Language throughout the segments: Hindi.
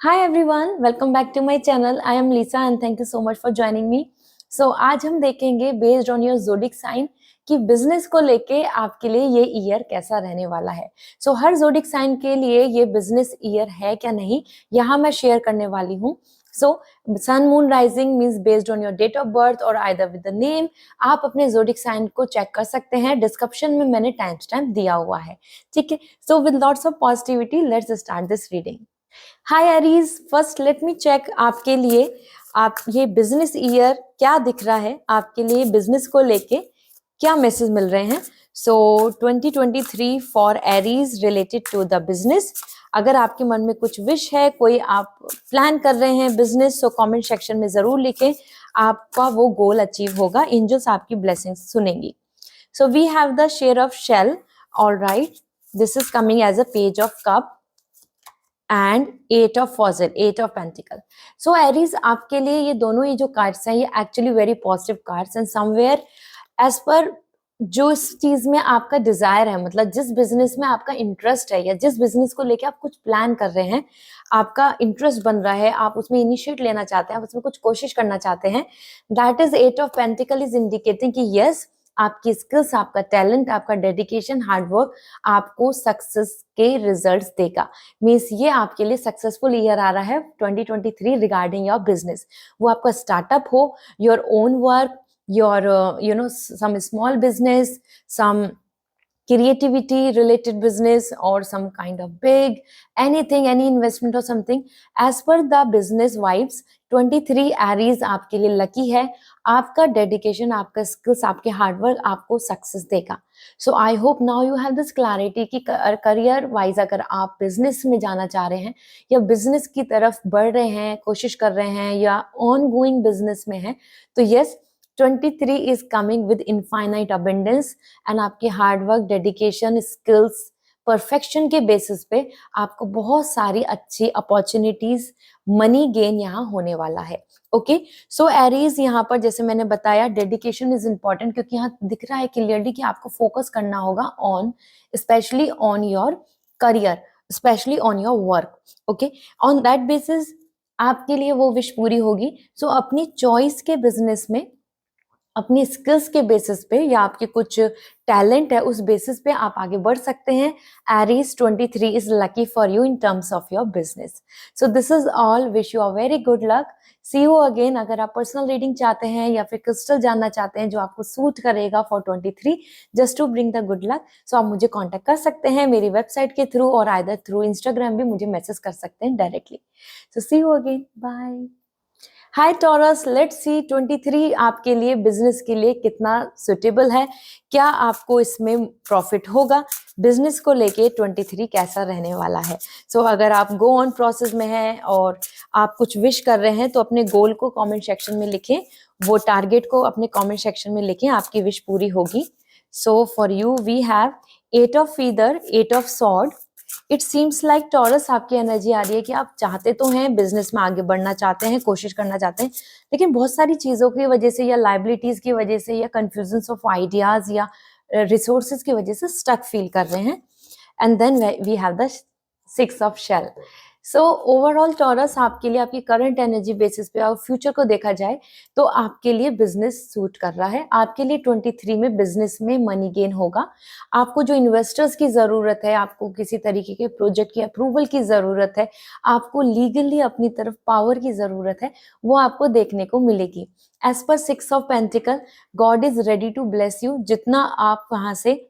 Hi everyone, welcome back to my channel. I am Lisa and thank you so much for joining me. So आज हम देखेंगे based on your zodiac sign कि बिजनेस को लेके आपके लिए ये ईयर कैसा रहने वाला है. सो हर ज़ोडिक साइन के लिए ये बिजनेस ईयर है क्या नहीं, यहाँ मैं शेयर करने वाली हूँ. So sun moon rising means based on your date of birth और आइदर विद द नेम आप अपने ज़ोडिक साइन को चेक कर सकते हैं. डिस्क्रिप्शन में मैंने टाइम स्टैम्प दिया हुआ है. ठीक है, so with lots of positivity let's start this reading. Hi Aries, first let me check आपके लिए आप ये बिजनेस ईयर क्या दिख रहा है, आपके लिए बिजनेस को लेके क्या मैसेज मिल रहे हैं. So 2023 for Aries related to the business. अगर आपके मन में कुछ विश है, कोई आप प्लान कर रहे हैं बिजनेस, तो कमेंट सेक्शन में जरूर लिखें. आपका वो गोल अचीव होगा. एंजल्स आपकी ब्लेसिंग्स सुनेंगी. So we have the share of shell. Alright, this is coming as a page of cup and eight of fossil, eight of pentacle. So Aries आपके लिए ये दोनों ही जो कार्ड्स हैं ये actually very positive cards and somewhere as per जो इस चीज में आपका डिजायर है, मतलब जिस बिजनेस में आपका इंटरेस्ट है या जिस बिजनेस को लेके आप कुछ प्लान कर रहे हैं, आपका इंटरेस्ट बन रहा है, आप उसमें इनिशिएट लेना चाहते हैं, आप उसमें कुछ कोशिश करना चाहते हैं, that is eight of pentacles is indicating कि यस, आपकी स्किल्स, आपका टैलेंट, आपका डेडिकेशन, हार्डवर्क आपको सक्सेस के रिजल्ट्स देगा. मीन्स ये आपके लिए सक्सेसफुल ईयर आ रहा है 2023 रिगार्डिंग योर बिजनेस. वो आपका स्टार्टअप हो, your own work, your some small business, some creativity related business or some kind of big anything, any investment or something. As per the business vibes 23 Aries आपके लिए लकी है. आपका डेडिकेशन, आपका स्किल्स, आपके हार्डवर्क आपको सक्सेस देगा. So I hope now you have this clarity कि करियर वाइज अगर आप बिजनेस में जाना चाह रहे हैं या बिजनेस की तरफ बढ़ रहे हैं, कोशिश कर रहे हैं या ऑन गोइंग बिजनेस में हैं, तो yes, 23 is coming with infinite abundance and आपके हार्डवर्क, डेडिकेशन, स्किल्स, परफेक्शन के बेसिस पे आपको बहुत सारी अच्छी अपॉर्चुनिटीज, मनी गेन यहाँ होने वाला है. ओके, सो एरीज यहाँ पर जैसे मैंने बताया डेडिकेशन इज इंपॉर्टेंट, क्योंकि यहाँ दिख रहा है क्लियरली कि आपको फोकस करना होगा on, specially on your career, specially on your work. Okay, on that basis आपके लिए वो विश पूरी होगी. सो अपनी चॉइस के बिजनेस में, अपनी स्किल्स के बेसिस पे या आपके कुछ टैलेंट है उस बेसिस पे आप आगे बढ़ सकते हैं. Aries 23 is lucky for you in terms of your business. So this is all. Wish you a very good luck. See you again. अगर आप पर्सनल रीडिंग चाहते हैं या फिर क्रिस्टल जानना चाहते हैं जो आपको सूट करेगा for 23 just to bring the good luck, so आप मुझे कॉन्टेक्ट कर सकते हैं मेरी वेबसाइट के थ्रू और आइदर थ्रू इंस्टाग्राम भी मुझे मैसेज कर सकते हैं directly. So see you again. Bye. Hi Taurus, let's see 23 आपके लिए बिजनेस के लिए कितना सुटेबल है, क्या आपको इसमें प्रॉफिट होगा, बिजनेस को लेके 23 कैसा रहने वाला है. सो अगर आप गो ऑन प्रोसेस में हैं और आप कुछ विश कर रहे हैं तो अपने गोल को कमेंट सेक्शन में लिखें, वो टारगेट को अपने कमेंट सेक्शन में लिखें, आपकी विश पूरी होगी. So for you we have eight of feather, eight of swords. It seems like Taurus आपकी एनर्जी आ रही है कि आप चाहते तो हैं, बिजनेस में आगे बढ़ना चाहते हैं, कोशिश करना चाहते हैं, लेकिन बहुत सारी चीजों की वजह से या लाइबिलिटीज की वजह से या कंफ्यूजन ऑफ आइडियाज या रिसोर्सेज की वजह से स्टक फील कर रहे हैं. And then we have the six of shell. So overall Taurus आपके लिए आपकी करंट एनर्जी बेसिस पे और फ्यूचर को देखा जाए तो आपके लिए बिजनेस सूट कर रहा है. आपके लिए 23 में बिजनेस में मनी गेन होगा. आपको जो इन्वेस्टर्स की जरूरत है, आपको किसी तरीके के प्रोजेक्ट की अप्रूवल की जरूरत है, आपको लीगली अपनी तरफ पावर की जरूरत है, वो आपको देखने को मिलेगी. As per six of pentacles, God is ready to bless you. जितना आप वहां से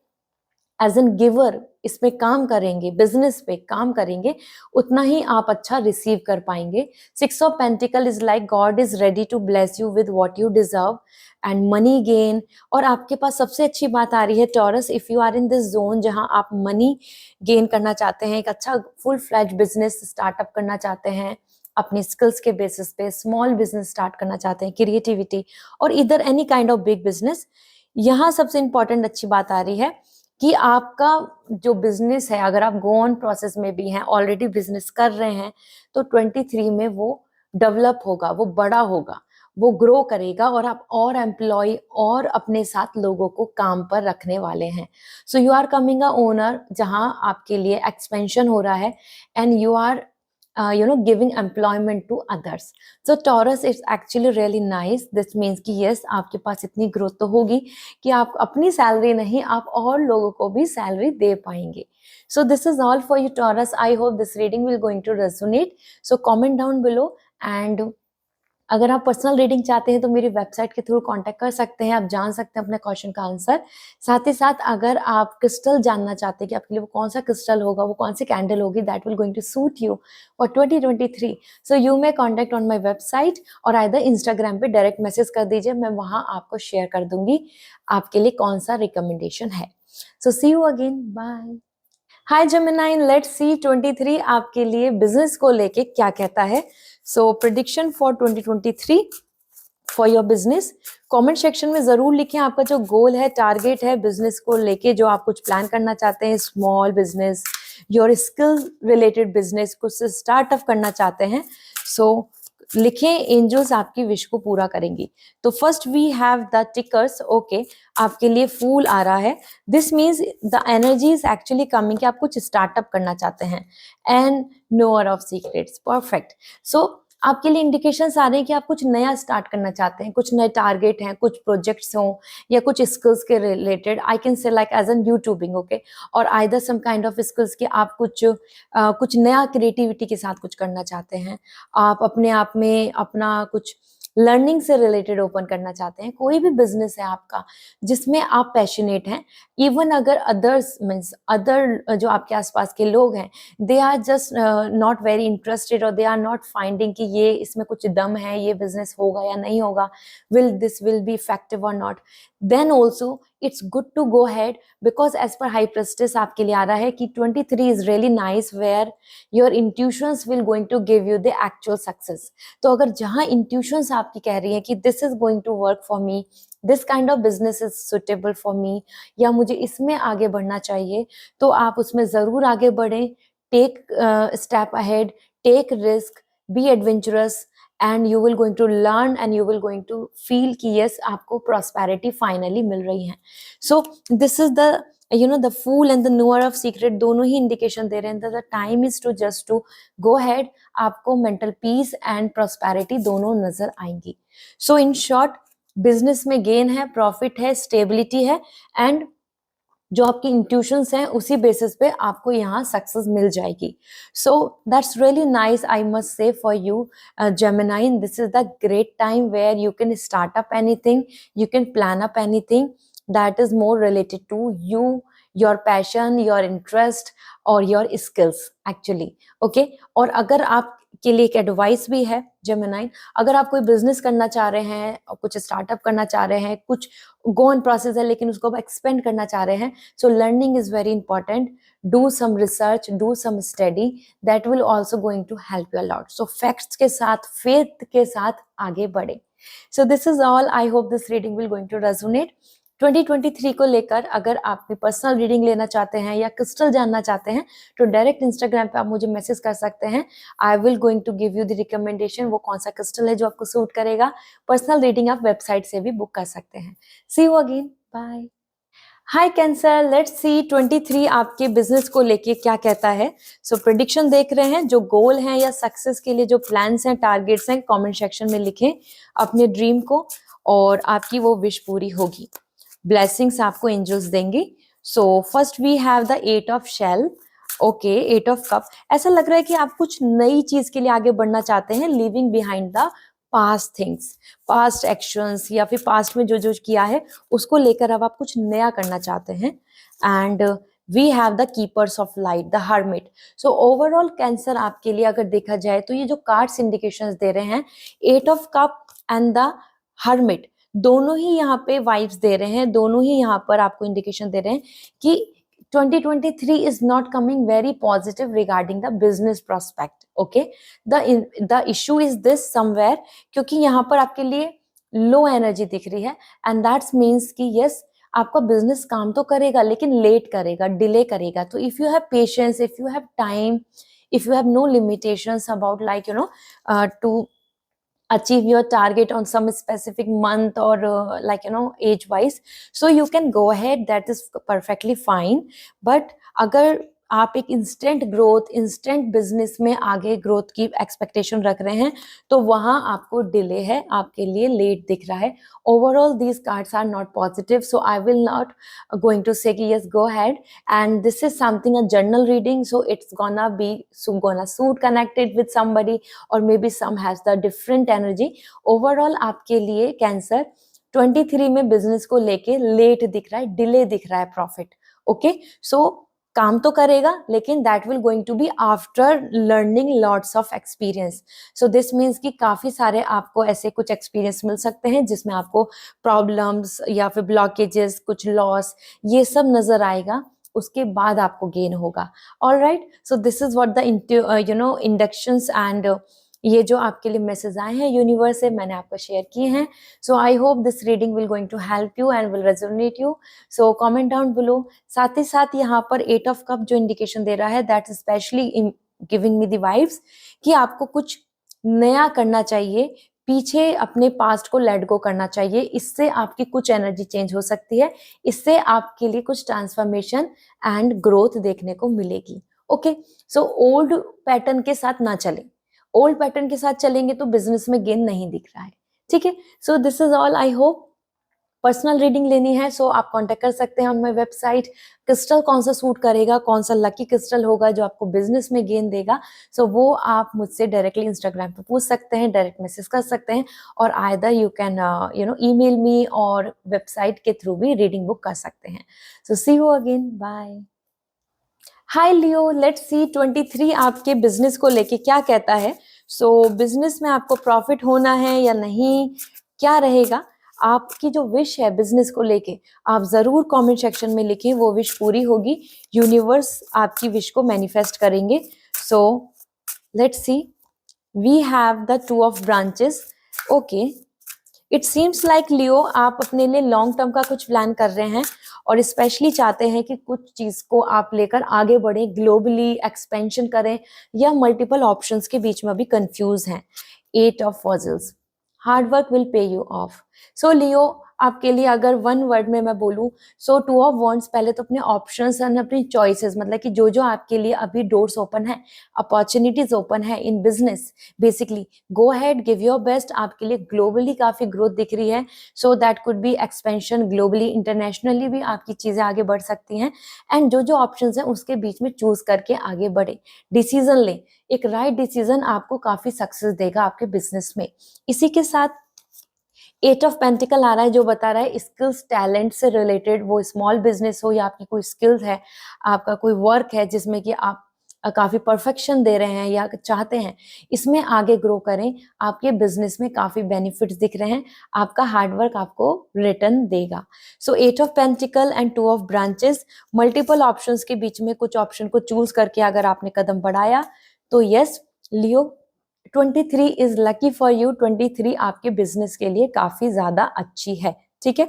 एज एन गिवर इसमें काम करेंगे, बिजनेस पे काम करेंगे, उतना ही आप अच्छा रिसीव कर पाएंगे. Six of pentacles is like God is ready to bless you with what you deserve and money gain. और आपके पास सबसे अच्छी बात आ रही है Taurus, if you are in this zone जहां आप मनी गेन करना चाहते हैं, एक अच्छा फुल फ्लैज बिजनेस स्टार्टअप करना चाहते हैं, अपनी स्किल्स के बेसिस पे स्मॉल बिजनेस स्टार्ट करना चाहते हैं, क्रिएटिविटी और इधर any kind of big business, यहाँ सबसे इंपॉर्टेंट अच्छी बात आ रही है कि आपका जो बिजनेस है, अगर आप गो ऑन प्रोसेस में भी हैं, ऑलरेडी बिजनेस कर रहे हैं, तो 23 में वो डेवलप होगा, वो बड़ा होगा, वो ग्रो करेगा और आप और एम्प्लॉय और अपने साथ लोगों को काम पर रखने वाले हैं. So you are coming a owner जहां आपके लिए एक्सपेंशन हो रहा है and you are giving employment to others. So Taurus is actually really nice. This means कि yes, आपके पास इतनी ग्रोथ तो होगी कि आप अपनी सैलरी नहीं, आप और लोगों को भी सैलरी दे पाएंगे. So this is all for you, Taurus. I hope this reading will going to resonate. So comment down below, and अगर आप पर्सनल रीडिंग चाहते हैं तो मेरी वेबसाइट के थ्रू कांटेक्ट कर सकते हैं. आप जान सकते हैं अपने क्वेश्चन का आंसर. साथ ही साथ अगर आप क्रिस्टल जानना चाहते हैं कि आपके लिए वो कौन सा क्रिस्टल होगा, वो कौन सी कैंडल होगी that will going to suit you for 2023, so you may contact on my website और आइदर इंस्टाग्राम पे डायरेक्ट मैसेज कर दीजिए. मैं वहां आपको शेयर कर दूंगी आपके लिए कौन सा रिकमेंडेशन है. So see you again, bye. Hi Gemini, let's see 23 आपके लिए बिजनेस को लेके क्या कहता है. So prediction for 2023 for your business. Comment section में जरूर लिखें आपका जो गोल है, टारगेट है बिजनेस को लेके, जो आप कुछ प्लान करना चाहते हैं, small business, your skill related business, कुछ स्टार्टअप करना चाहते हैं. सो लिखें, एंजल्स आपकी विश को पूरा करेंगी. तो first we have the tickers. Okay, आपके लिए फूल आ रहा है. This means the energy is actually coming कि आप कुछ स्टार्टअप करना चाहते हैं. And knower of secrets, perfect. So आपके लिए इंडिकेशंस आ रहे हैं कि आप कुछ नया स्टार्ट करना चाहते हैं, कुछ नए टारगेट हैं, कुछ प्रोजेक्ट्स हों या कुछ स्किल्स के related. I can say like as an YouTubing, okay, और either some kind of skills कि आप कुछ नया क्रिएटिविटी के साथ कुछ करना चाहते हैं. आप अपने आप में अपना कुछ लर्निंग से रिलेटेड ओपन करना चाहते हैं. कोई भी बिजनेस है आपका जिसमें आप पैशनेट हैं, इवन अगर अदर्स मीन्स अदर जो आपके आसपास के लोग हैं, they are just not very interested और दे आर नॉट फाइंडिंग कि ये इसमें कुछ दम है, ये बिजनेस होगा या नहीं होगा, दिस विल बी इफेक्टिव और not, then also it's good to go ahead, because as per high priestess आपके लिए आ रहा है कि 23 is really nice where your intuitions will going to give you the actual success. तो अगर जहां इंट्यूशंस आपकी कह रही है कि this is going to work for me, this kind of business is suitable for me, या मुझे इसमें आगे बढ़ना चाहिए, तो आप उसमें जरूर आगे बढ़ें. Take step ahead, take risk, be adventurous, and you will going to learn and you will going to feel कि यस आपको प्रॉस्पेरिटी फाइनली मिल रही है. So this is the the fool and the knower of secret दोनों ही इंडिकेशन दे रहे हैं the time is to just to go had. आपको मेंटल पीस एंड प्रॉस्पेरिटी दोनों नजर आएंगी. सो इन शॉर्ट, बिजनेस में गेन है, प्रॉफिट है, स्टेबिलिटी है, एंड जो आपकी इंट्यूशंस हैं उसी बेसिस पे आपको यहाँ सक्सेस मिल जाएगी. So that's really nice, I must say for you Gemini. This is the great time where you can start up anything, you can plan up anything that is more related to you, your passion, your interest or your skills actually. Okay, और अगर आप के लिए एक एडवाइस भी है जेमिनी, अगर आप कोई बिजनेस करना चाह रहे हैं, कुछ स्टार्टअप करना चाह रहे हैं, कुछ गो ऑन प्रोसेस है लेकिन उसको आप एक्सपेंड करना चाह रहे हैं, so learning is very important. Do some research, do some study, that will also going to help you a lot. So facts के साथ, फेथ के साथ आगे बढ़े. So this is all. I hope this reading will going to resonate. 2023 को लेकर अगर आप भी पर्सनल रीडिंग लेना चाहते हैं या क्रिस्टल जानना चाहते हैं तो डायरेक्ट इंस्टाग्राम पे आप मुझे मैसेज कर सकते हैं. I will going to give you the recommendation, वो कौन सा क्रिस्टल है जो आपको सूट करेगा. पर्सनल रीडिंग आप वेबसाइट से भी बुक कर सकते हैं. See you again, bye. Hi Cancer, let's see 23 आपके बिजनेस को लेके क्या कहता है. सो प्रेडिक्शन देख रहे हैं, जो गोल हैं या सक्सेस के लिए जो प्लान्स हैं, टारगेट्स हैं, कमेंट सेक्शन में लिखें अपने ड्रीम को और आपकी वो विश पूरी होगी. ब्लेसिंग्स आपको एंजल्स देंगे. So first we have the 8 of shell. Okay, 8 of cup. ऐसा लग रहा है कि आप कुछ नई चीज के लिए आगे बढ़ना चाहते हैं, living behind the past things, past actions या फिर पास्ट में जो जो किया है उसको लेकर अब आप कुछ नया करना चाहते हैं. And we have the keepers of light, the hermit. So overall Cancer आपके लिए अगर देखा जाए तो ये जो कार्ड्स इंडिकेशंस दे रहे हैं, 8 of cup and the hermit, दोनों ही यहाँ पे वाइब्स दे रहे हैं, दोनों ही यहाँ पर आपको इंडिकेशन दे रहे हैं कि 2023 is not coming very positive regarding the business prospect. Okay, the issue is this somewhere, क्योंकि यहाँ पर आपके लिए लो एनर्जी दिख रही है एंड दैट्स मीन्स कि यस आपका बिजनेस काम तो करेगा लेकिन लेट करेगा, डिले करेगा. तो if you have patience, if you have time, if you have no limitations about like to achieve your target on some specific month or age wise, so you can go ahead, that is perfectly fine. But अगर आप एक इंस्टेंट ग्रोथ, इंस्टेंट बिजनेस में आगे ग्रोथ की एक्सपेक्टेशन रख रहे हैं, तो वहां आपको डिले है, आपके लिए लेट दिख रहा है. Overall these cards are not positive, so I will not going to say कि yes, go ahead, and this is something a journal reading, so it's gonna be gonna suit connected with somebody, or maybe some has the different energy. Overall आपके लिए कैंसर 23 में बिजनेस को लेके लेट दिख रहा है, डिले दिख रहा है प्रॉफिट. ओके, सो काम तो करेगा, लेकिन that will going to be after learning lots of experience. So this means कि काफी सारे आपको ऐसे कुछ एक्सपीरियंस मिल सकते हैं जिसमें आपको प्रॉब्लम्स या फिर ब्लॉकेजेस, कुछ लॉस, ये सब नजर आएगा, उसके बाद आपको गेन होगा. Alright, so this is what the inductions and ये जो आपके लिए मैसेज आए हैं यूनिवर्स से, मैंने आपको शेयर किए हैं. So I hope this reading will going to help you and will resonate you. So comment down below. साथ ही साथ यहाँ पर 8 ऑफ कप जो इंडिकेशन दे रहा है, that specially giving me the vibes कि आपको कुछ नया करना चाहिए, पीछे अपने पास्ट को लेट गो करना चाहिए. इससे आपकी कुछ एनर्जी चेंज हो सकती है, इससे आपके लिए कुछ ट्रांसफॉर्मेशन एंड ग्रोथ देखने को मिलेगी. ओके, सो ओल्ड पैटर्न के साथ ना चले. ओल्ड पैटर्न के साथ चलेंगे तो बिजनेस में गेन नहीं दिख रहा है. ठीक है, so this is all. I hope personal reading लेनी है सो आप कांटेक्ट कर सकते हैं ऑन माय वेबसाइट. क्रिस्टल कौन सा सूट करेगा, कौन सा लकी क्रिस्टल होगा जो आपको बिजनेस में गेन देगा, सो वो आप मुझसे डायरेक्टली इंस्टाग्राम पे पूछ सकते हैं, डायरेक्ट मैसेज कर सकते हैं, और either you can email me और वेबसाइट के थ्रू भी रीडिंग बुक कर सकते हैं. So see you again, bye. Hi Leo, let's see 23 आपके बिजनेस को लेके क्या कहता है. सो बिजनेस में आपको प्रॉफिट होना है या नहीं, क्या रहेगा आपकी जो विश है बिजनेस को लेके, आप जरूर कमेंट सेक्शन में लिखें, वो विश पूरी होगी, यूनिवर्स आपकी विश को मैनिफेस्ट करेंगे. So let's see, we have the 2 of branches. Okay, it seems like Leo आप अपने लिए लॉन्ग टर्म का कुछ प्लान कर रहे हैं और स्पेशली चाहते हैं कि कुछ चीज को आप लेकर आगे बढ़े, ग्लोबली एक्सपेंशन करें, या मल्टीपल ऑप्शंस के बीच में भी कंफ्यूज हैं. 8 ऑफ वॉजल्स, hard work will pay you off. So Leo आपके लिए अगर वन वर्ड में मैं बोलूं, सो 2 ऑफ वॉन्ड्स, पहले तो अपने ऑप्शंस एंड अपनी चॉइसेस, मतलब कि जो जो आपके लिए अभी डोर्स ओपन है, अपॉर्चुनिटीज ओपन है in business, basically go ahead, give your best. आपके लिए ग्लोबली काफी ग्रोथ दिख रही है, so that could B expansion globally, internationally भी आपकी चीजें आगे बढ़ सकती हैं. एंड जो जो ऑप्शंस हैं उसके बीच में चूज करके आगे बढ़े, डिसीजन लें. एक राइट डिसीजन आपको काफी सक्सेस देगा आपके बिजनेस में. इसी के साथ 8 ऑफ पेंटिकल आ रहा है जो बता रहा है स्किल्स, टैलेंट से रिलेटेड, वो स्मॉल बिजनेस हो या आपकी कोई स्किल्स है, आपका कोई वर्क है जिसमें कि आप काफी परफेक्शन दे रहे हैं या चाहते हैं, इसमें आगे ग्रो करें. आपके बिजनेस में काफी बेनिफिट्स दिख रहे हैं, आपका हार्डवर्क आपको रिटर्न देगा. सो 8 of pentacle and 2 of branches, multiple options के बीच में कुछ ऑप्शन को चूज करके अगर आपने कदम बढ़ाया तो yes Leo, 23 is lucky for you. 23 आपके बिजनेस के लिए काफी ज्यादा अच्छी है. ठीक है,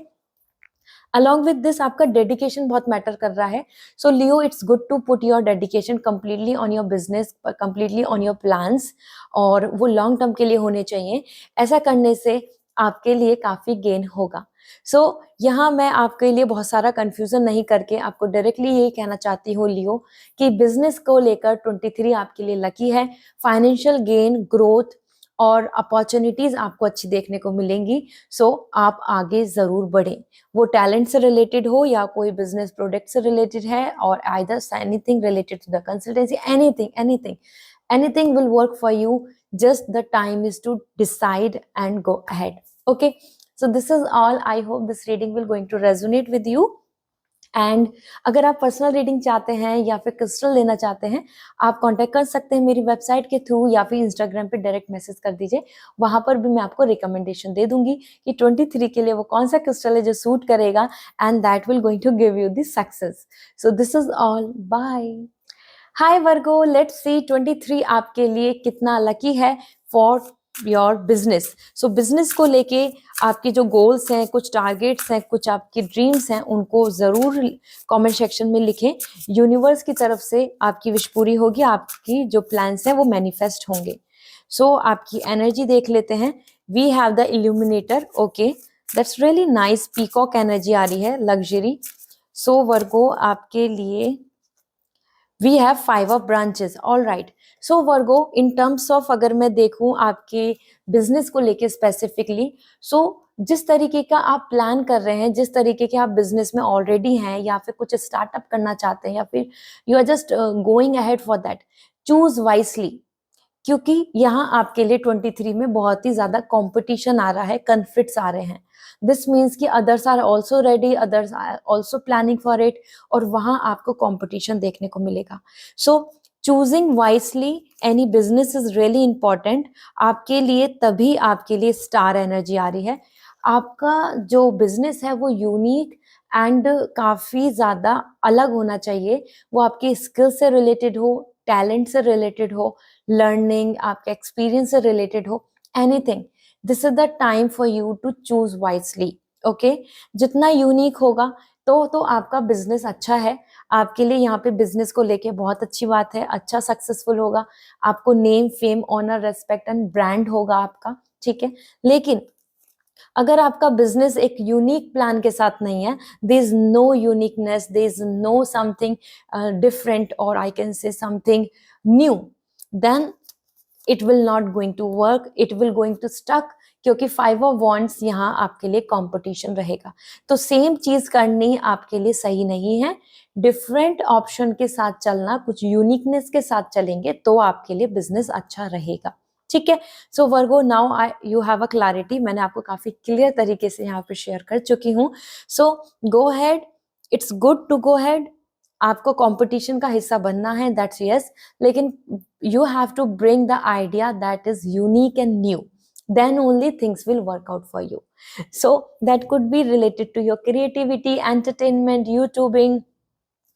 अलॉन्ग विद दिस आपका डेडिकेशन बहुत मैटर कर रहा है. So Leo, it's good to put your dedication completely on your business, completely on your plans, और वो लॉन्ग टर्म के लिए होने चाहिए. ऐसा करने से आपके लिए काफी गेन होगा. सो यहाँ मैं आपके लिए बहुत सारा कंफ्यूजन नहीं करके आपको डायरेक्टली यही कहना चाहती हूँ लियो कि बिजनेस को लेकर 23 आपके लिए लकी है. फाइनेंशियल गेन, ग्रोथ और अपॉर्चुनिटीज आपको अच्छी देखने को मिलेंगी. सो आप आगे जरूर बढ़ें, वो टैलेंट से रिलेटेड हो या कोई बिजनेस प्रोडक्ट से रिलेटेड है, और either anything related to the consultancy, anything will work for you. Just the time is to decide and go ahead. Okay, so this is all. I hope this reading will going to resonate with you. And अगर आप पर्सनल रीडिंग चाहते हैं या फिर क्रिस्टल लेना चाहते हैं, आप कांटेक्ट कर सकते हैं मेरी वेबसाइट के थ्रू, या फिर इंस्टाग्राम पे डायरेक्ट मैसेज कर दीजिए. वहां पर भी मैं आपको रिकमेंडेशन दे दूंगी कि 23 के लिए वो कौन सा क्रिस्टल है जो सूट करेगा, and that will going to give you the success. So this is all, bye. Hi Virgo, let's see 23 आपके लिए कितना लकी है for your business. So business को लेके आपके जो गोल्स हैं, कुछ टारगेट्स हैं, कुछ आपकी ड्रीम्स हैं, उनको जरूर कमेंट सेक्शन में लिखें. यूनिवर्स की तरफ से आपकी विश पूरी होगी, आपकी जो प्लान्स हैं वो मैनिफेस्ट होंगे. सो आपकी एनर्जी देख लेते हैं. We have the illuminator. Okay, that's really nice. Peacock energy आ रही है, लग्जरी. सो वर्गो आपके लिए we have 5 of branches, all right. So Virgo, in terms of अगर मैं देखूं आपके बिजनेस को लेके स्पेसिफिकली, सो जिस तरीके का आप प्लान कर रहे हैं, जिस तरीके के आप बिजनेस में ऑलरेडी हैं, या फिर कुछ स्टार्टअप करना चाहते हैं, या फिर you are just going ahead for that, choose wisely, क्योंकि यहाँ आपके लिए 23 में बहुत ही ज्यादा कंपटीशन आ रहा है, कन्फ्लिक्ट्स आ रहे हैं। दिस मीन्स कि others are also ready, others are also planning for it, और वहां आपको कंपटीशन देखने को मिलेगा। So choosing wisely any business is really important आपके लिए। तभी आपके लिए स्टार एनर्जी आ रही है। आपका जो बिजनेस है वो यूनिक एंड काफी ज्यादा अलग होना चाहिए। वो आपके स्किल से रिलेटेड हो, टैलेंट से रिलेटेड हो, लर्निंग, आपके एक्सपीरियंस से रिलेटेड हो, anything. This is the time for you to choose wisely. Okay, जितना यूनिक होगा तो आपका बिजनेस अच्छा है आपके लिए। यहाँ पे बिजनेस को लेके बहुत अच्छी बात है, अच्छा सक्सेसफुल होगा, आपको name, fame, honour, respect and brand होगा आपका, ठीक है। लेकिन अगर आपका बिजनेस एक यूनिक प्लान के साथ नहीं है, there is no uniqueness, there is no something different, और I can say something new, then it will not going to work, it will going to stuck, क्योंकि 5 ऑफ वॉन्ड्स यहाँ आपके लिए कंपटीशन रहेगा। तो सेम चीज करनी आपके लिए सही नहीं है। डिफरेंट ऑप्शन के साथ चलना, कुछ यूनिकनेस के साथ चलेंगे तो आपके लिए बिजनेस अच्छा रहेगा, ठीक है। So Virgo, now I you have a clarity. मैंने आपको काफी क्लियर तरीके से यहाँ पे शेयर कर चुकी हूँ। So go head, it's good to go had. आपको कंपटीशन का हिस्सा बनना है, दैट्स यस, लेकिन you have to bring the idea that is unique and new, then only things will work out for you. So that could be related to your creativity, entertainment, YouTubing,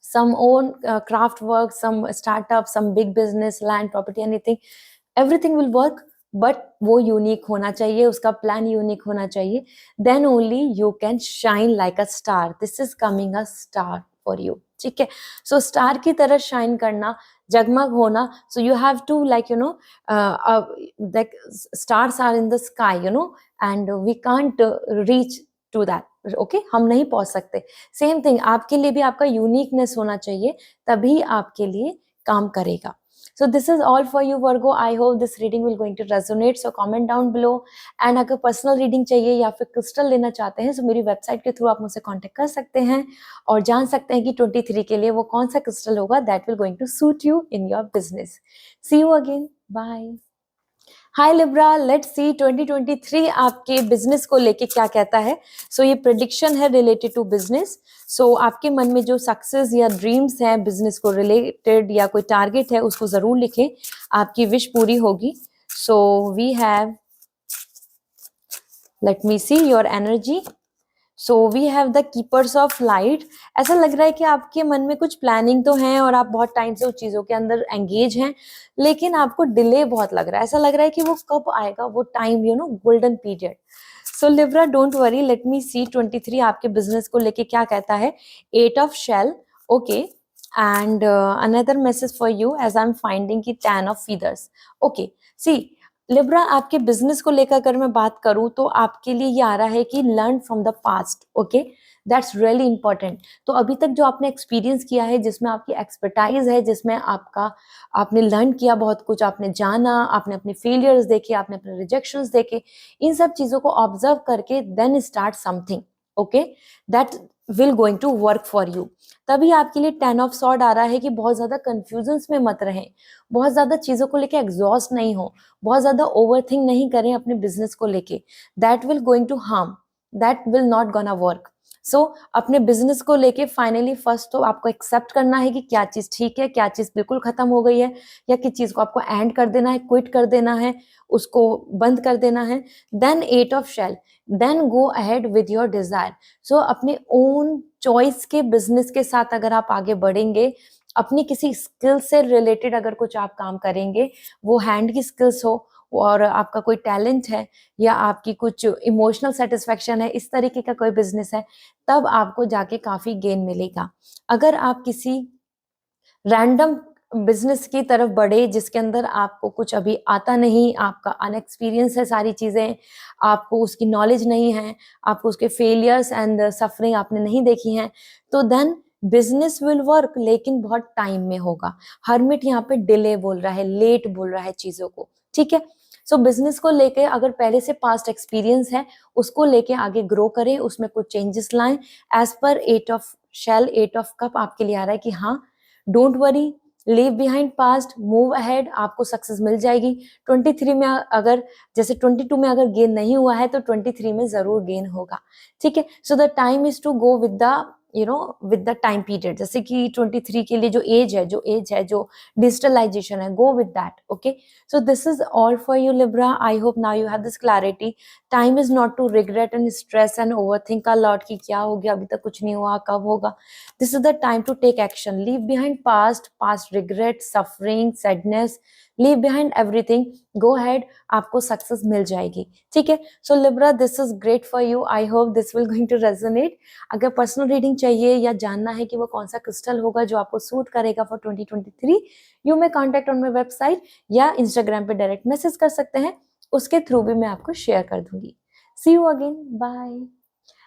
some own craft work, some startup, some big business, land, property, anything, everything will work, but वो यूनिक होना चाहिए, उसका प्लान यूनिक होना चाहिए, then only you can shine like a star. This is coming a star for you, ठीक है। सो स्टार की तरह शाइन करना, जगमग होना, so you have to like you know, like stars are in the sky, you know, and we can't reach to that, okay, हम नहीं पहुंच सकते। सेम थिंग आपके लिए भी आपका यूनिकनेस होना चाहिए, तभी आपके लिए काम करेगा। So this is all for you Virgo. I hope this reading will going to resonate. So comment down below. And अगर पर्सनल रीडिंग चाहिए या फिर क्रिस्टल लेना चाहते हैं, तो मेरी वेबसाइट के थ्रू आप मुझसे कांटेक्ट कर सकते हैं और जान सकते हैं कि 23 के लिए वो कौन सा क्रिस्टल होगा that will going to suit you in your business. See you again, bye. Hi Libra, let's see 2023 आपके बिजनेस को लेके क्या कहता है। सो ये प्रेडिक्शन है रिलेटेड टू बिजनेस। सो आपके मन में जो सक्सेस या ड्रीम्स हैं बिजनेस को रिलेटेड, या कोई टारगेट है, उसको जरूर लिखें, आपकी विश पूरी होगी। So we have, let me see your energy. So we have the keepers of light. ऐसा लग रहा है कि आपके मन में कुछ प्लानिंग तो है और आप बहुत टाइम से उस चीजों के अंदर एंगेज हैं, लेकिन आपको डिले बहुत लग रहा है। ऐसा लग रहा है कि वो कब आएगा वो time, you know, golden period. So Libra, don't worry, let me see 23 आपके बिजनेस को लेके क्या कहता है। 8 of shell, okay, and another message for you as I am finding की 10 of feathers. Okay, see Libra, आपके बिजनेस को लेकर अगर मैं बात करूं तो आपके लिए ये आ रहा है कि learn from the past, okay, that's really important. तो अभी तक जो आपने एक्सपीरियंस किया है, जिसमें आपकी एक्सपर्टाइज है, जिसमें आपने लर्न किया बहुत कुछ, आपने जाना, आपने अपने फेलियर्स देखे, आपने अपने रिजेक्शंस देखे, इन सब चीजों को ऑब्जर्व करके then start something, okay, that will going to work for you. तभी आपके लिए 10 ऑफ सॉर्ड आ रहा है कि बहुत ज्यादा कंफ्यूजन्स में मत रहें, बहुत ज्यादा चीजों को लेके एग्जॉस्ट नहीं हो, बहुत ज्यादा ओवरथिंक नहीं करें अपने बिजनेस को लेके, that will going to harm, that will not gonna work. So अपने बिजनेस को लेके फाइनली फर्स्ट तो आपको एक्सेप्ट करना है कि क्या चीज ठीक है, क्या चीज बिल्कुल खत्म हो गई है, या किस चीज को आपको एंड कर देना है, क्विट कर देना है, उसको बंद कर देना है। Then 8 of shell, then go ahead with your desire. So अपने ओन चॉइस के बिजनेस के साथ अगर आप आगे बढ़ेंगे, अपनी किसी स्किल से रिलेटेड अगर कुछ आप काम करेंगे, वो हैंड की स्किल्स हो और आपका कोई टैलेंट है, या आपकी कुछ इमोशनल सेटिस्फेक्शन है, इस तरीके का कोई बिजनेस है, तब आपको जाके काफी गेन मिलेगा। अगर आप किसी रैंडम बिजनेस की तरफ बढ़े जिसके अंदर आपको कुछ अभी आता नहीं, आपका अनएक्सपीरियंस है सारी चीजें, आपको उसकी नॉलेज नहीं है, आपको उसके फेलियर्स एंड सफरिंग आपने नहीं देखी हैं, तो देन बिजनेस विल वर्क लेकिन बहुत टाइम में होगा। हर्मिट यहाँ पे डिले बोल रहा है, लेट बोल रहा है चीजों को, ठीक है। सो बिजनेस को लेके अगर पहले से पास्ट एक्सपीरियंस है उसको लेके आगे ग्रो करें, उसमें कुछ चेंजेस लाएं। As per 8 of shell, 8 of cup आपके लिए आ रहा है कि हाँ, don't worry, leave behind past, move ahead, आपको सक्सेस मिल जाएगी। 23 में अगर, जैसे 22 में अगर गेन नहीं हुआ है तो 23 में जरूर गेन होगा, ठीक है। So the time is to go with the with the time period. जैसे कि 23 के लिए जो एज है जो डिजिटलाइजेशन है, go with that, okay. So this is all for you Libra. I hope now you have this clarity. Time is not to regret and stress and overthink a lot कि क्या हो गया, अभी तक कुछ नहीं हुआ, कब होगा। This is the time to take action, leave behind past regret, suffering, sadness, leave behind everything, go head, आपको सक्सेस मिल जाएगी, ठीक है। So Libra, this is great for you. I hope this will going to resonate. अगर पर्सनल रीडिंग चाहिए या जानना है कि वो कौन सा क्रिस्टल होगा जो आपको सूट करेगा for 2023, you may contact on my website या इंस्टाग्राम पे डायरेक्ट मैसेज कर सकते हैं, उसके थ्रू भी मैं आपको शेयर कर दूंगी। See you again, bye.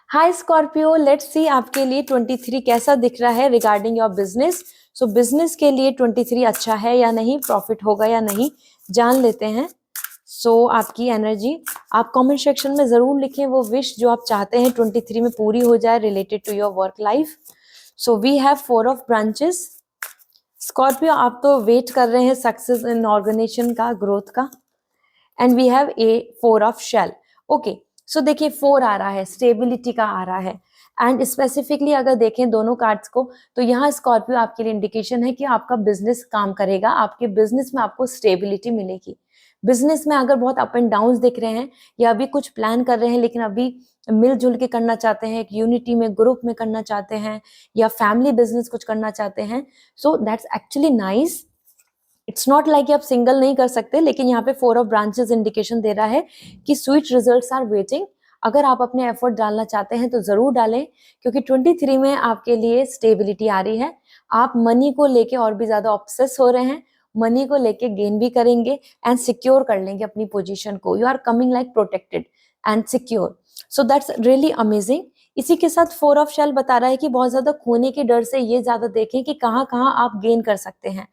Hi Scorpio, let's see आपके लिए 23 कैसा दिख रहा है regarding your business. So business के लिए 23 अच्छा है या नहीं, प्रॉफिट होगा या नहीं, जान लेते हैं। सो आपकी एनर्जी आप कमेंट सेक्शन में जरूर लिखें, वो विश जो आप चाहते हैं 23 में पूरी हो जाए related to your work life. So we have 4 of branches. Scorpio, आप तो वेट कर रहे हैं सक्सेस इन ऑर्गेनाइजेशन का, ग्रोथ का। And we have 4 of shell, okay. So देखिए 4 आ रहा है, स्टेबिलिटी का आ रहा है। एंड स्पेसिफिकली अगर देखें दोनों कार्ड्स को, तो यहाँ स्कॉर्पियो आपके लिए इंडिकेशन है कि आपका बिजनेस काम करेगा, आपके बिजनेस में आपको स्टेबिलिटी मिलेगी। बिजनेस में अगर बहुत अप एंड डाउन दिख रहे हैं या अभी कुछ प्लान कर रहे हैं लेकिन अभी मिलजुल के करना चाहते हैं, एक यूनिटी में, ग्रुप में करना चाहते हैं, या फैमिली बिजनेस कुछ करना चाहते हैं, so that's actually nice. It's not like आप सिंगल नहीं कर सकते, लेकिन यहाँ पे 4 ऑफ ब्रांचेस इंडिकेशन दे रहा है कि स्वीट रिजल्ट्स आर वेटिंग। अगर आप अपने एफर्ट डालना चाहते हैं तो जरूर डालें, क्योंकि 23 में आपके लिए स्टेबिलिटी आ रही है। आप मनी को लेके और भी ज्यादा ऑब्सेस हो रहे हैं, मनी को लेके गेन भी करेंगे एंड सिक्योर कर लेंगे अपनी पोजीशन को। You are coming like protected and secure, so that's really amazing. इसी के साथ 4 ऑफ शेल बता रहा है कि बहुत ज्यादा खोने के डर से ये ज्यादा देखें कि कहाँ कहाँ आप गेन कर सकते हैं।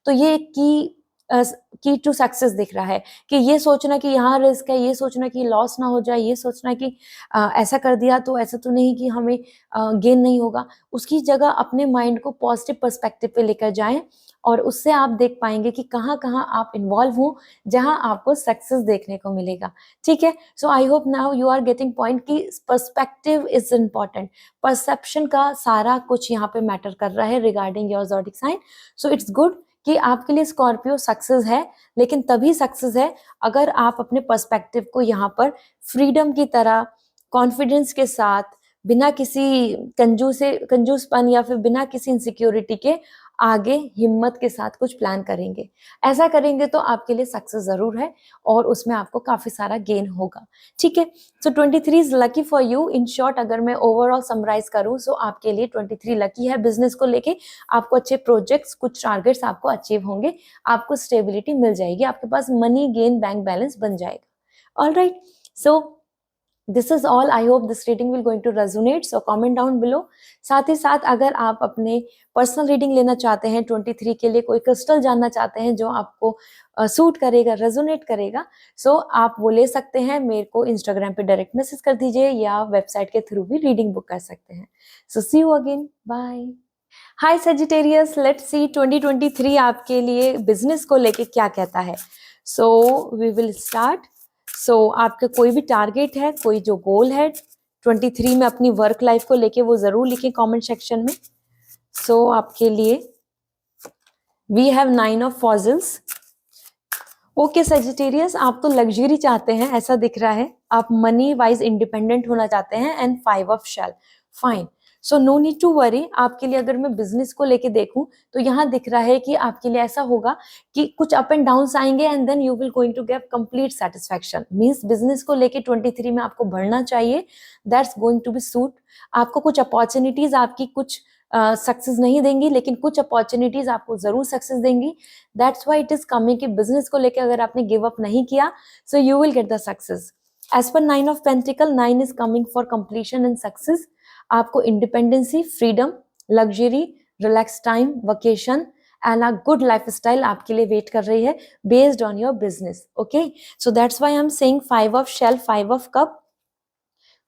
तो ये की टू सक्सेस दिख रहा है कि ये सोचना कि यहाँ रिस्क है, ये सोचना कि लॉस ना हो जाए, ये सोचना कि ऐसा कर दिया तो ऐसा तो नहीं कि हमें गेन नहीं होगा। उसकी जगह अपने माइंड को पॉजिटिव पर्सपेक्टिव पे लेकर जाएं, और उससे आप देख पाएंगे कि कहाँ कहाँ आप इन्वॉल्व हो जहाँ आपको सक्सेस देखने को मिलेगा, ठीक है। So I hope now you are getting point कि पर्सपेक्टिव इज इम्पॉर्टेंट। परसेप्शन का सारा कुछ यहाँ पे मैटर कर रहा है regarding your zodiac sign. So it's good कि आपके लिए स्कॉर्पियो सक्सेस है, लेकिन तभी सक्सेस है अगर आप अपने पर्सपेक्टिव को यहाँ पर फ्रीडम की तरह, कॉन्फिडेंस के साथ, बिना किसी कंजूसपन या फिर बिना किसी इनसिक्योरिटी के आगे हिम्मत के साथ कुछ प्लान करेंगे। ऐसा करेंगे तो आपके लिए सक्सेस जरूर है और उसमें आपको काफी सारा गेन होगा, ठीक है। सो 23 is lucky for you. In short अगर मैं ओवरऑल समराइज करूं, सो आपके लिए 23 लकी है बिजनेस को लेके। आपको अच्छे प्रोजेक्ट्स, कुछ टारगेट्स आपको अचीव होंगे, आपको स्टेबिलिटी मिल जाएगी, आपके पास मनी गेन बैंक बैलेंस बन जाएगा। All right, so this is all. I hope this reading will going to resonate, so comment down below. साथ ही साथ अगर आप अपने पर्सनल रीडिंग लेना चाहते हैं 23 के लिए, कोई क्रिस्टल जानना चाहते हैं जो आपको सूट करेगा, रेजोनेट करेगा, सो आप वो ले सकते हैं। मेरे को इंस्टाग्राम पे डायरेक्ट मैसेज कर दीजिए या वेबसाइट के थ्रू भी रीडिंग बुक कर सकते हैं। So see you again, bye. Hi Sagittarius, let's see 2023 आपके लिए बिजनेस को लेके क्या कहता है। So we will start. So आपका कोई भी टारगेट है, कोई जो गोल है 23 में अपनी वर्क लाइफ को लेके, वो जरूर लिखें कमेंट सेक्शन में। सो आपके लिए we have 9 of fossils. Okay Sagittarius, आप तो लग्जरी चाहते हैं ऐसा दिख रहा है, आप मनी वाइज इंडिपेंडेंट होना चाहते हैं। And 5 of shell, fine. So no need to worry. आपके लिए अगर मैं बिजनेस को लेके देखूं तो यहाँ दिख रहा है कि आपके लिए ऐसा होगा कि कुछ अप एंड डाउन आएंगे and then you will going to get complete satisfaction. Means business को लेके 23 में आपको बढ़ना चाहिए, that's going to be suit. आपको कुछ अपॉर्चुनिटीज आपकी कुछ सक्सेस नहीं देंगी, लेकिन कुछ अपॉर्चुनिटीज आपको जरूर सक्सेस देंगी। That's why it is coming कि बिजनेस को लेके अगर आपने गिव अप नहीं किया, so you will get the success. As per 9 of pentacle, 9 is coming for completion and success. आपको independency, freedom, luxury, relax time, vacation and a good lifestyle आपके लिए वेट कर रही है based on your business. Okay, so that's why I am saying 5 of shell, 5 of cup.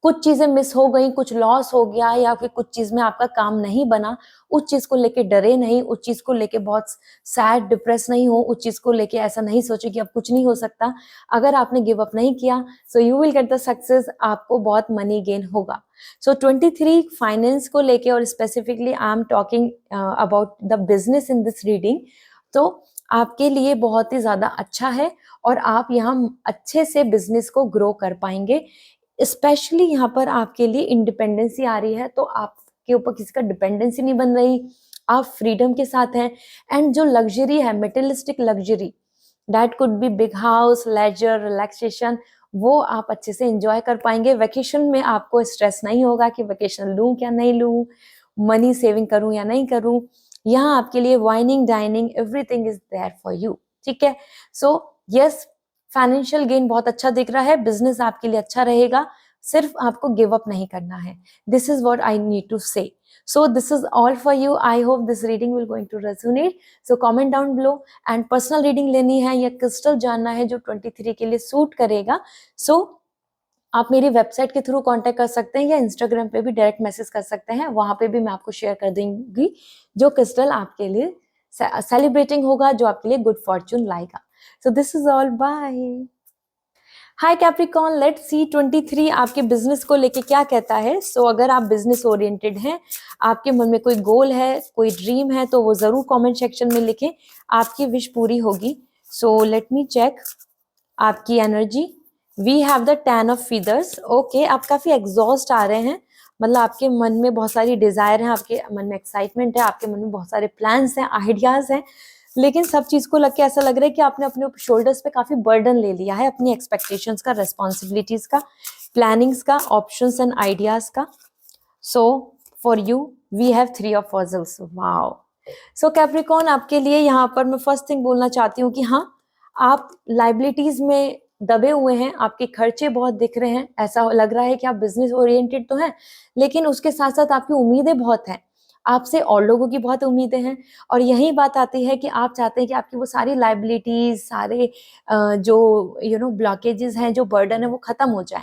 कुछ चीजें मिस हो गई, कुछ लॉस हो गया, या फिर कुछ चीज में आपका काम नहीं बना, उस चीज को लेके डरे नहीं, उस चीज को लेके बहुत सैड डिप्रेस नहीं हो, उस चीज को लेके ऐसा नहीं सोचे कि अब कुछ नहीं हो सकता. अगर आपने गिव अप नहीं किया, so you will get the success, आपको बहुत मनी गेन होगा. सो 23 फाइनेंस को लेके, और specifically I am talking about the business in this reading, तो आपके लिए बहुत ही ज्यादा अच्छा है और आप यहाँ अच्छे से बिजनेस को ग्रो कर पाएंगे. स्पेशली यहाँ पर आपके लिए इंडिपेंडेंसी आ रही है, तो आपके ऊपर किसी का डिपेंडेंसी नहीं बन रही, आप फ्रीडम के साथ हैं. एंड जो लग्जरी है, materialistic luxury, that could be big house, leisure, relaxation, वो आप अच्छे से एंजॉय कर पाएंगे. वेकेशन में आपको स्ट्रेस नहीं होगा कि वेकेशन लूं क्या नहीं लूं, मनी सेविंग करूं या नहीं करूं. यहाँ आपके लिए wining, dining, everything is there for you. ठीक है, सो यस, फाइनेंशियल गेन बहुत अच्छा दिख रहा है, बिजनेस आपके लिए अच्छा रहेगा, सिर्फ आपको गिव अप नहीं करना है. This is what I need to say. So this is all for you. I hope this reading will going to resonate. So comment down below. And personal reading लेनी है या क्रिस्टल जानना है जो 23 के लिए सूट करेगा, so आप मेरी वेबसाइट के थ्रू कांटेक्ट कर सकते हैं या इंस्टाग्राम पे भी डायरेक्ट मैसेज कर सकते हैं. वहां पे भी मैं आपको शेयर कर दूंगी जो क्रिस्टल आपके लिए सेलिब्रेटिंग होगा, जो आपके लिए गुड फॉर्चून लाएगा. So this is all. Bye. Hi Capricorn, let's see 23 आपके बिजनेस को लेके क्या कहता है. सो अगर आप बिजनेस ओरिएंटेड हैं, आपके मन में कोई गोल है, कोई ड्रीम है, तो वो जरूर कमेंट सेक्शन में लिखें, आपकी विश पूरी होगी. सो लेट मी चेक आपकी energy. We have the 10 of feathers. Okay, आप काफी एग्जॉस्ट आ रहे हैं, मतलब आपके मन में बहुत सारी डिजायर है, आपके मन में एक्साइटमेंट है, आपके मन में बहुत सारे प्लान्स हैं, आइडियाज हैं, लेकिन सब चीज को लग के ऐसा लग रहा है कि आपने अपने शोल्डर्स पे काफी बर्डन ले लिया है, अपनी एक्सपेक्टेशंस का, रेस्पॉन्सिबिलिटीज का, प्लानिंग्स का, ऑप्शंस एंड आइडियाज का. So for you we have 3 of वॉजल्स. वाओ. सो कैप्रिकॉर्न, आपके लिए यहाँ पर मैं फर्स्ट थिंग बोलना चाहती हूँ कि हाँ, आप लाइबिलिटीज में दबे हुए हैं, आपके खर्चे बहुत दिख रहे हैं, ऐसा लग रहा है कि आप बिजनेस ओरिएंटेड तो हैं, लेकिन उसके साथ साथ आपकी उम्मीदें बहुत हैं, आपसे और लोगों की बहुत उम्मीदें हैं. और यही बात आती है कि आप चाहते हैं कि आपकी वो सारी लाइबिलिटीज, सारे जो ब्लॉकेजेस हैं, जो बर्डन है, वो खत्म हो जाए.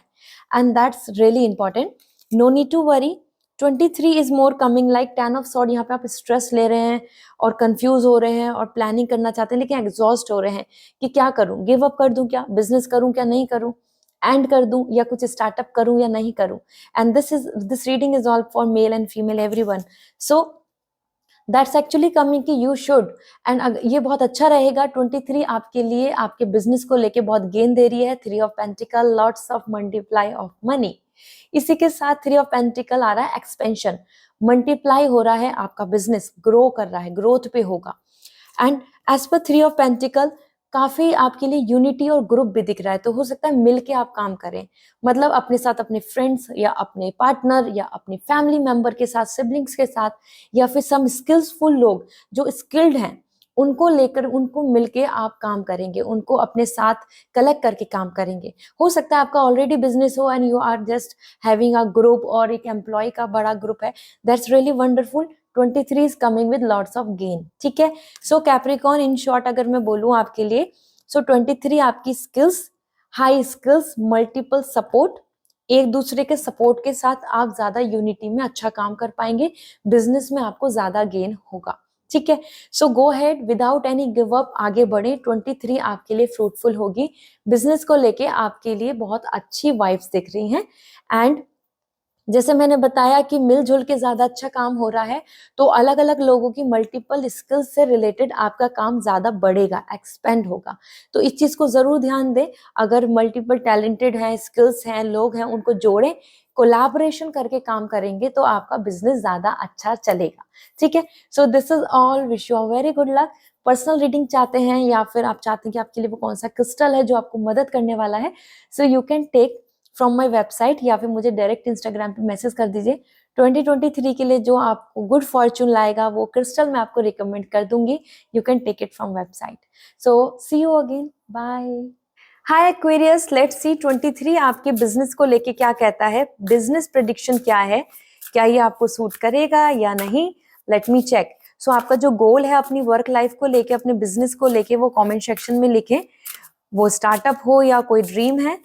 And that's really important. No need to worry. 23 is more coming like 10 of sword. यहाँ पे आप स्ट्रेस ले रहे हैं और कंफ्यूज हो रहे हैं और प्लानिंग करना चाहते हैं, लेकिन एग्जॉस्ट हो रहे हैं कि क्या करूं, गिव अप कर दूं क्या, बिजनेस करूं क्या नहीं करूं, एंड कर दूं या कुछ स्टार्टअप करूं या नहीं करूं. And this reading is all for male and female everyone. So that's actually coming कि यू शुड. एंड ये बहुत अच्छा रहेगा. 23 आपके लिए, आपके बिजनेस को लेके बहुत गेन दे रही है. 3 of pentacle, lots of multiply of money. इसी के साथ 3 ऑफ पेंटिकल आ रहा है एक्सपेंशन, मल्टीप्लाई हो रहा है, आपका बिजनेस ग्रो कर रहा है, ग्रोथ पे होगा. And as per 3 of pentacle, काफी आपके लिए यूनिटी और ग्रुप भी दिख रहा है, तो हो सकता है मिलके आप काम करें, मतलब अपने साथ अपने फ्रेंड्स या अपने पार्टनर या अपने फैमिली मेंबर के साथ, सिबलिंग्स के साथ, या फिर सम स्किल्सफुल लोग जो स्किल्ड हैं, उनको लेकर, उनको मिलके आप काम करेंगे, उनको अपने साथ कलेक्ट करके काम करेंगे. हो सकता है आपका ऑलरेडी बिजनेस हो and you are just having a group, और एक एम्प्लॉय का बड़ा ग्रुप है. That's really wonderful. 23 is coming with lots of gain. ठीक है, सो कैप्रिकॉर्न, इन शॉर्ट अगर मैं बोलूं आपके लिए, सो 23 आपकी skills, high skills, multiple support, एक दूसरे के सपोर्ट के साथ आप ज्यादा यूनिटी में अच्छा काम कर पाएंगे, बिजनेस में आपको ज्यादा गेन होगा. ठीक है, so go head without any give up, आगे बढ़े. 23 आपके लिए फ्रूटफुल होगी. बिजनेस को लेके आपके लिए बहुत अच्छी वाइब्स दिख रही हैं. एंड जैसे मैंने बताया कि मिलजुल के ज्यादा अच्छा काम हो रहा है, तो अलग अलग लोगों की मल्टीपल स्किल्स से रिलेटेड आपका काम ज्यादा बढ़ेगा, एक्सपेंड होगा. तो इस चीज को जरूर ध्यान दें. अगर मल्टीपल टैलेंटेड हैं, स्किल्स हैं, लोग हैं, उनको जोड़ें, कोलैबोरेशन करके काम करेंगे तो आपका बिजनेस ज्यादा अच्छा चलेगा. ठीक है, so this is all. Wish you very good luck. Personal reading चाहते हैं या फिर आप चाहते हैं कि आपके लिए वो कौन सा क्रिस्टल है जो आपको मदद करने वाला है, so you can take from my website, या फिर मुझे डायरेक्ट इंस्टाग्राम पे मैसेज कर दीजिए. 2023 के लिए जो आपको गुड फॉर्चून लाएगा वो क्रिस्टल मैं आपको रिकमेंड कर दूंगी. You can take it from website. So see you again. Bye. Hi Aquarius, let's see 23 आपके बिजनेस को लेके क्या कहता है. बिजनेस प्रेडिक्शन क्या है, क्या ये आपको सूट करेगा या नहीं. Late me check. सो आपका जो गोल है अपनी वर्क लाइफ को लेके, अपने बिजनेस को लेके, वो कमेंट सेक्शन में लिखें। वो स्टार्टअप हो या कोई ड्रीम है,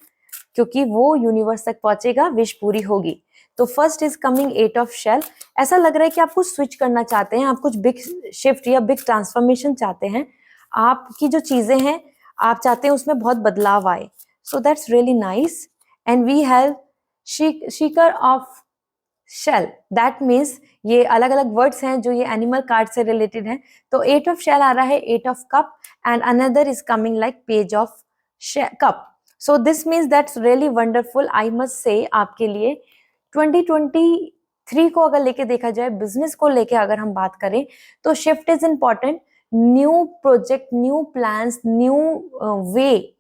क्योंकि वो यूनिवर्स तक पहुंचेगा, विश पूरी होगी। तो first is coming 8 of shell. ऐसा लग रहा है कि आप कुछ स्विच करना चाहते हैं, आप कुछ बिग शिफ्ट या बिग ट्रांसफॉर्मेशन चाहते हैं। आपकी जो चीजें हैं आप चाहते हैं उसमें बहुत बदलाव आए। So that's really nice. And we have seeker of shell, that means ये अलग अलग वर्ड्स हैं जो ये एनिमल कार्ड से रिलेटेड हैं। तो 8 ऑफ शेल आ रहा है, 8 of cup, and another is coming like page of cup. So this means that's really wonderful, I must से। आपके लिए 2023 को अगर लेके देखा जाए, बिजनेस को लेके अगर हम बात करें, तो shift is important. New project, new plans, new way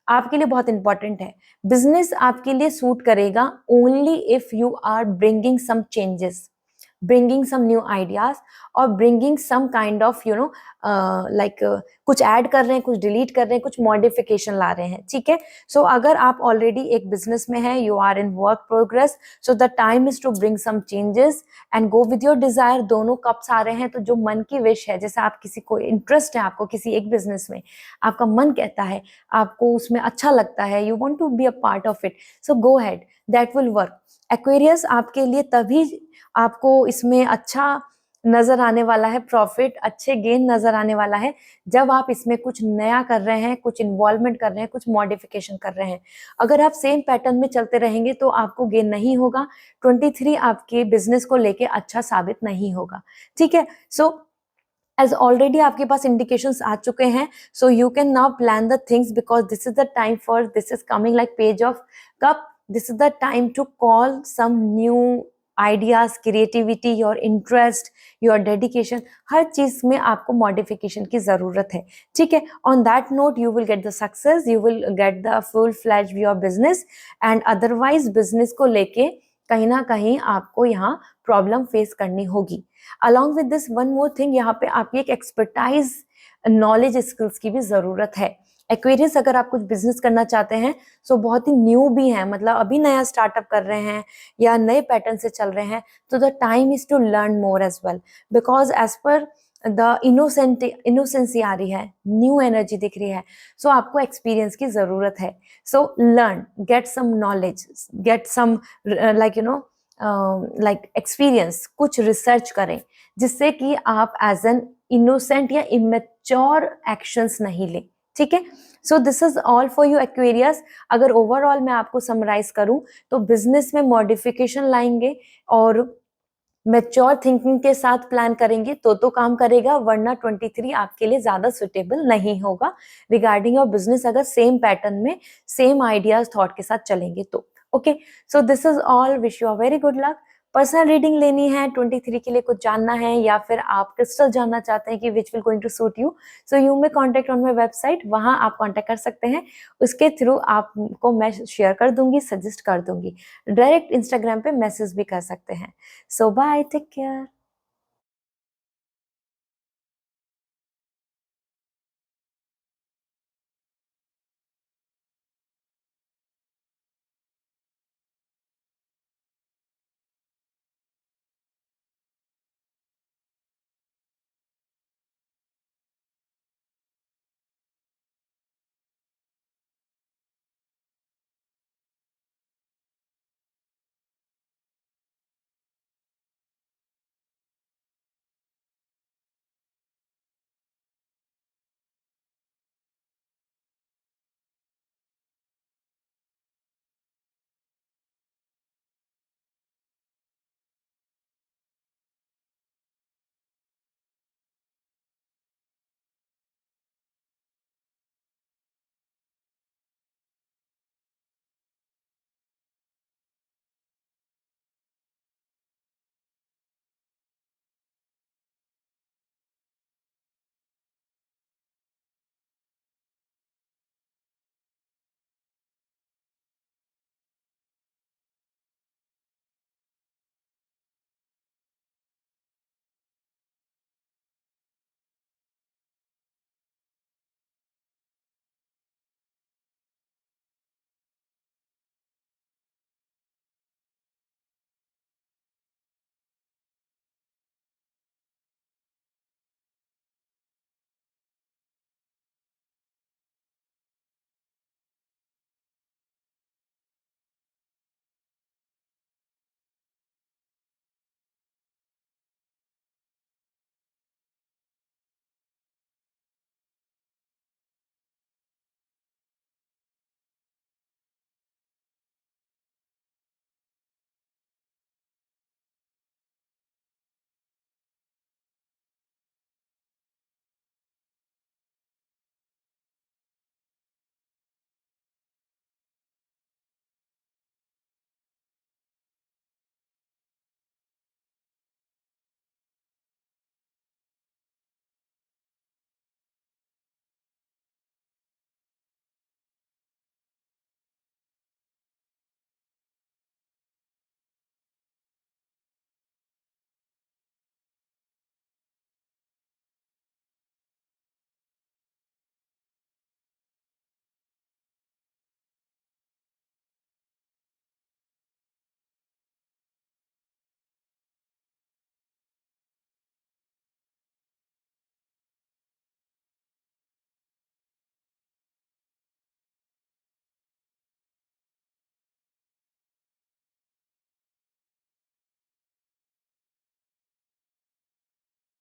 आपके लिए बहुत इंपॉर्टेंट है। बिजनेस आपके लिए सूट करेगा only if you are bringing some changes, bringing some new ideas, और bringing some kind of like कुछ ऐड कर रहे हैं, कुछ डिलीट कर रहे हैं, कुछ मॉडिफिकेशन ला रहे हैं, ठीक है। सो अगर आप ऑलरेडी एक बिजनेस में हैं, you are in work progress, so the time is to bring some changes and go with your desire. दोनों कप्स आ रहे हैं, तो जो मन की विश है, जैसे आप किसी को इंटरेस्ट है, आपको किसी एक बिजनेस में, आपका मन कहता है, आपको उसमें अच्छा लगता है, you want to be a part of it, so go ahead, that will work. Aquarius आपके लिए तभी आपको इसमें अच्छा नजर आने वाला है, प्रॉफिट, अच्छे गेन नजर आने वाला है, जब आप इसमें कुछ नया कर रहे हैं, कुछ इन्वॉल्वमेंट कर रहे हैं, कुछ मॉडिफिकेशन कर रहे हैं। अगर आप सेम पैटर्न में चलते रहेंगे तो आपको गेन नहीं होगा। 23 आपके बिजनेस को लेके अच्छा साबित नहीं होगा, ठीक है। सो as already आपके पास indications आ चुके हैं, so you can now plan the things, because this is the time for, this is coming like page of cup, this is the time to call some new ideas, creativity, your interest, your dedication, हर चीज में आपको modification की जरूरत है, ठीक है। On that note, you will get the success, you will get the full-fledged your business, and otherwise business को लेके कहीं ना कहीं आपको यहाँ प्रॉब्लम फेस करनी होगी। Along with this one more thing, यहाँ पे आपकी एक एक्सपर्टाइज, नॉलेज, स्किल्स की भी जरूरत है। एक्वेरियस अगर आप कुछ बिजनेस करना चाहते हैं, सो बहुत ही न्यू भी है, मतलब अभी नया स्टार्टअप कर रहे हैं या नए पैटर्न से चल रहे हैं, तो the time is to learn more as well, because as per the innocency आ रही है, न्यू एनर्जी दिख रही है, सो आपको एक्सपीरियंस की जरूरत है। So learn, get some knowledge, get some like like experience, कुछ रिसर्च करें, जिससे कि आप एज एन इनोसेंट या इमेच्योर एक्शंस नहीं लें, ठीक है। So this is all for you Aquarius. अगर ओवरऑल मैं आपको समराइज करूं, तो बिजनेस में मॉडिफिकेशन लाएंगे और मैच्योर थिंकिंग के साथ प्लान करेंगे तो काम करेगा, वरना 23 आपके लिए ज्यादा सुटेबल नहीं होगा रिगार्डिंग योर बिजनेस, अगर सेम पैटर्न में, सेम आइडियाज, थॉट के साथ चलेंगे तो। Okay, so this is all, wish you a very good luck. Personal reading लेनी है, 23 के लिए कुछ जानना है, या फिर आप क्रिस्टल जानना चाहते हैं कि which will going to suit you, so you may contact on my website, वहां आप कॉन्टेक्ट कर सकते हैं। उसके थ्रू आपको मैं शेयर कर दूंगी, सजेस्ट कर दूंगी। डायरेक्ट इंस्टाग्राम पे मैसेज भी कर सकते हैं। सो बाय, टेक केयर।